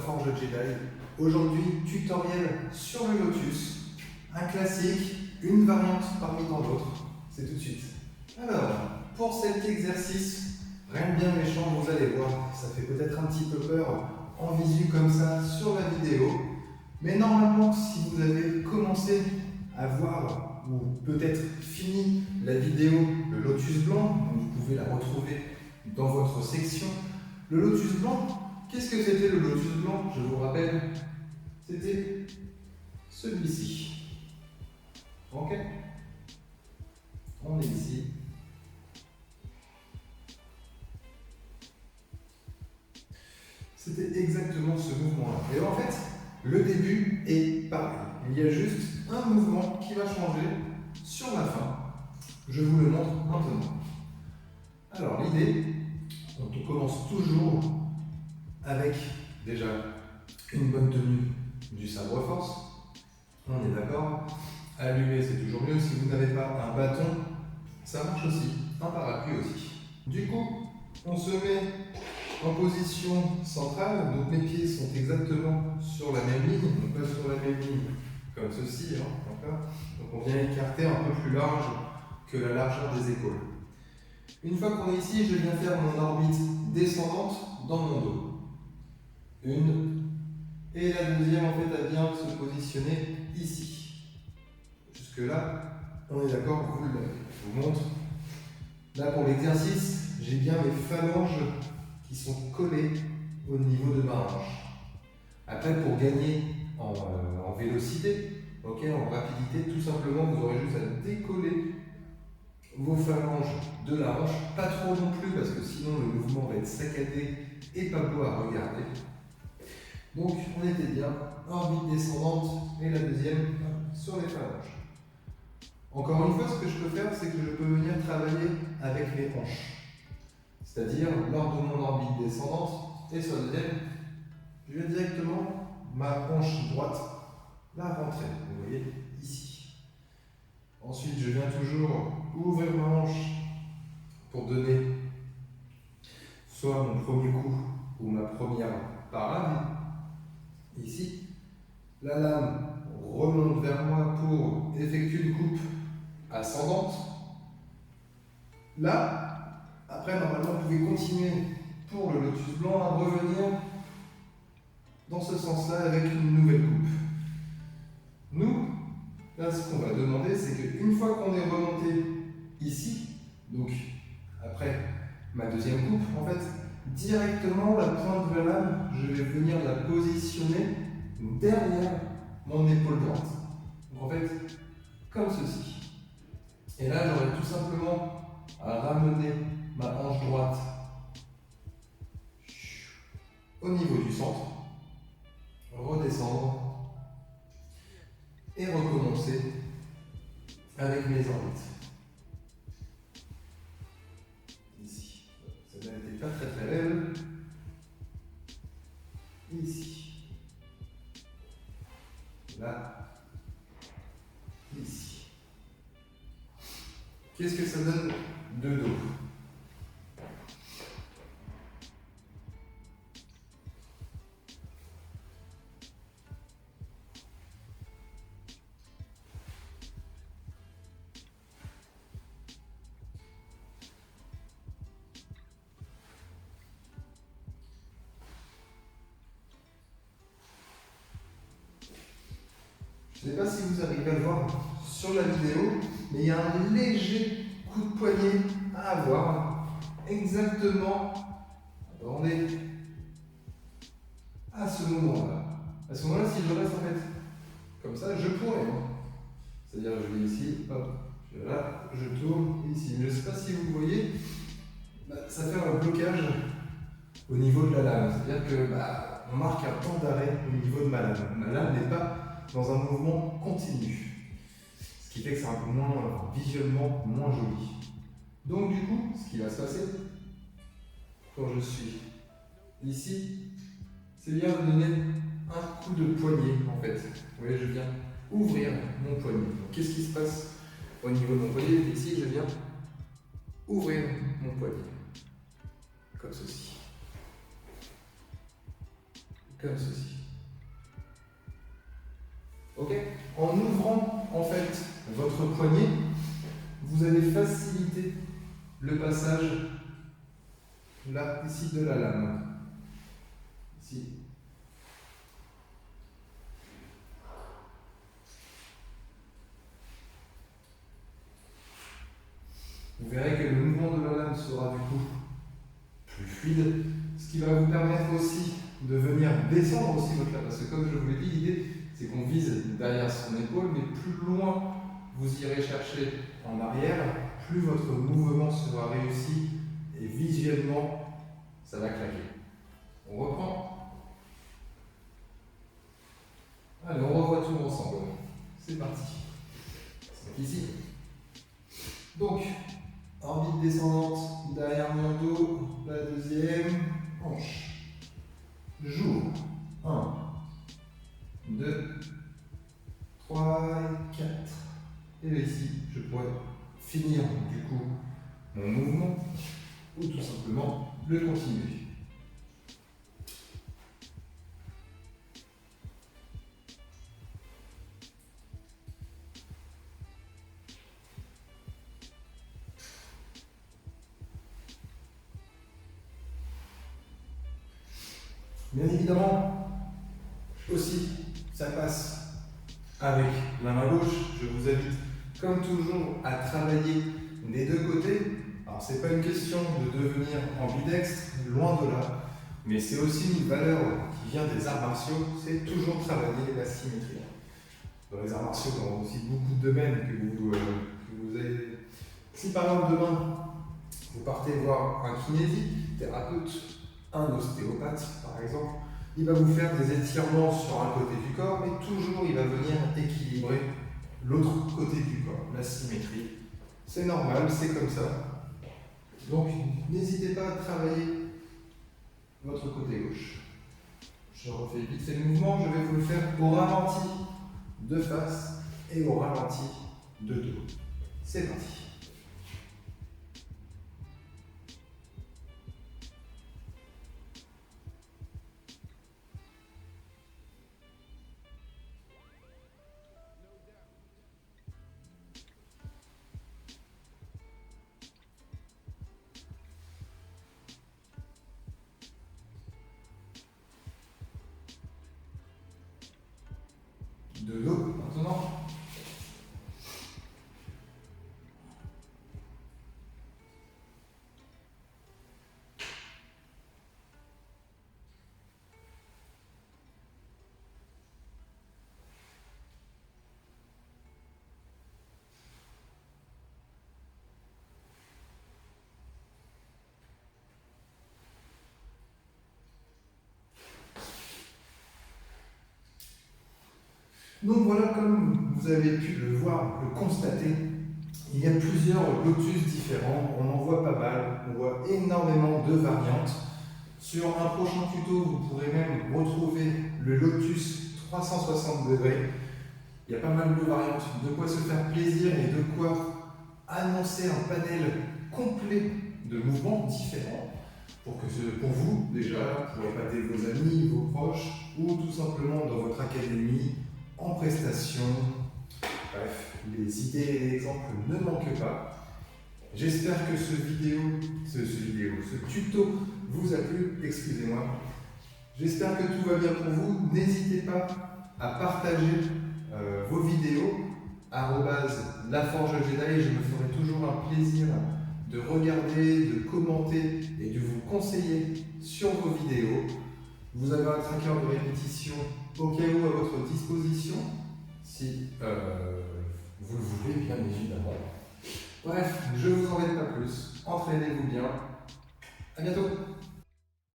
Forge Jedi. Aujourd'hui, tutoriel sur le Lotus, un classique, une variante parmi tant d'autres. C'est tout de suite. Alors, pour cet exercice, rien de bien méchant, vous allez voir, ça fait peut-être un petit peu peur en visu comme ça sur la vidéo, mais normalement, si vous avez commencé à voir ou peut-être fini la vidéo Le Lotus Blanc, vous pouvez la retrouver dans votre section. Le Lotus Blanc, qu'est-ce que c'était le Lotus Blanc? Je vous rappelle, c'était celui-ci. Ok? On est ici. C'était exactement ce mouvement-là. Et en fait, le début est pareil. Il y a juste un mouvement qui va changer sur la fin. Je vous le montre maintenant. Alors l'idée, on commence toujours avec déjà une bonne tenue du sabre force. On est d'accord. Allumer, c'est toujours mieux. Si vous n'avez pas un bâton, ça marche aussi. Un parapluie aussi. Du coup, on se met en position centrale. Donc mes pieds sont exactement sur la même ligne. Donc pas sur la même ligne comme ceci. D'accord. Donc on vient écarter un peu plus large que la largeur des épaules. Une fois qu'on est ici, je viens faire mon orbite descendante dans mon dos. Une. Et la deuxième, en fait, elle vient se positionner ici. Jusque-là, on est d'accord, vous l'avez. Je vous montre. Là, pour l'exercice, j'ai bien mes phalanges qui sont collées au niveau de ma hanche. Après, pour gagner en vélocité, okay, en rapidité, tout simplement, vous aurez juste à décoller vos phalanges de la hanche, pas trop non plus parce que sinon le mouvement va être saccadé et pas beau à regarder. Donc on était bien, orbite descendante et la deuxième sur les phalanges. Encore une fois, ce que je peux faire, c'est que je peux venir travailler avec les hanches. C'est-à-dire, lors de mon orbite descendante et sur la deuxième, je vais directement ma hanche droite la rentrer, vous voyez, ici. Ensuite, je viens toujours ouvrir ma hanche pour donner soit mon premier coup ou ma première parade, ici. La lame remonte vers moi pour effectuer une coupe ascendante. Là, après, normalement, vous pouvez continuer pour le Lotus Blanc à revenir dans ce sens-là avec une nouvelle coupe. Nous, là, ce qu'on va demander, c'est qu'une fois qu'on est remonté ici, donc après ma deuxième coupe, en fait, directement la pointe de la lame, je vais venir la positionner derrière mon épaule droite. Donc en fait, comme ceci. Et là, j'aurai tout simplement à ramener ma hanche droite au niveau du centre, redescendre et recommencer avec mes orbites. Ici. Celle-là n'était pas très belle. Ici. Là. Ici. Qu'est-ce que ça donne de dos? Je ne sais pas si vous arrivez à le voir sur la vidéo, mais il y a un léger coup de poignet à avoir, exactement, attendez, à ce moment-là. À ce moment-là, si je reste en fait comme ça, je pourrais. C'est-à-dire, je vais ici, hop, je vais là, je tourne ici. Mais je ne sais pas si vous voyez, ça fait un blocage au niveau de la lame. C'est-à-dire que on marque un temps d'arrêt au niveau de ma lame. Ma lame n'est pas dans un mouvement continu, ce qui fait que c'est un peu moins, visuellement moins joli. Donc du coup, ce qui va se passer quand je suis ici, c'est bien de donner un coup de poignet en fait. Vous voyez, je viens ouvrir mon poignet. Donc qu'est-ce qui se passe au niveau de mon poignet? Ici, je viens ouvrir mon poignet, comme ceci. comme ceci. Ok? En ouvrant en fait votre poignet, vous allez faciliter le passage là, ici de la lame. Ici. Vous verrez que le mouvement de la lame sera du coup plus fluide, ce qui va vous permettre aussi de venir descendre aussi votre lame. Parce que comme je vous l'ai dit, l'idée c'est qu'on vise derrière son épaule, mais plus loin vous irez chercher en arrière, plus votre mouvement sera réussi et visuellement ça va claquer. On reprend. Allez, on revoit tout ensemble. C'est parti. C'est ici. Donc, orbite descendante derrière mon dos, la deuxième, hanche. J'ouvre. 1, 2, 3, 4. Et là, ici, je pourrais finir du coup mon mouvement ou tout simplement le continuer. Bien évidemment, aussi, ça passe avec la main gauche. Je vous invite, comme toujours, à travailler des deux côtés. Alors, ce n'est pas une question de devenir ambidextre, loin de là, mais c'est aussi une valeur qui vient des arts martiaux, c'est toujours travailler la symétrie. Dans les arts martiaux, il y a aussi beaucoup de domaines que vous avez. Si par exemple demain, vous partez voir un kinésithérapeute, un ostéopathe par exemple, il va vous faire des étirements sur un côté du corps, mais toujours il va venir équilibrer l'autre côté du corps, la symétrie. C'est normal, c'est comme ça. Donc n'hésitez pas à travailler votre côté gauche. Je refais vite fait le mouvement, je vais vous le faire au ralenti de face et au ralenti de dos. C'est parti. De dos maintenant. Donc voilà, comme vous avez pu le voir, le constater, il y a plusieurs lotus différents, on en voit pas mal, on voit énormément de variantes. Sur un prochain tuto, vous pourrez même retrouver le lotus 360 degrés. Il y a pas mal de variantes, de quoi se faire plaisir et de quoi annoncer un panel complet de mouvements différents pour vous déjà, pour épater vos amis, vos proches ou tout simplement dans votre académie, en prestation. Bref, les idées et les exemples ne manquent pas. J'espère que ce tuto vous a plu, excusez-moi. J'espère que tout va bien pour vous. N'hésitez pas à partager vos vidéos, @laforgejedi, je me ferai toujours un plaisir de regarder, de commenter et de vous conseiller sur vos vidéos. Vous avez un tracker de répétition au cas où à votre disposition, si vous le voulez, bien évidemment. Bref, je ne vous embête pas plus. Entraînez-vous bien. À bientôt.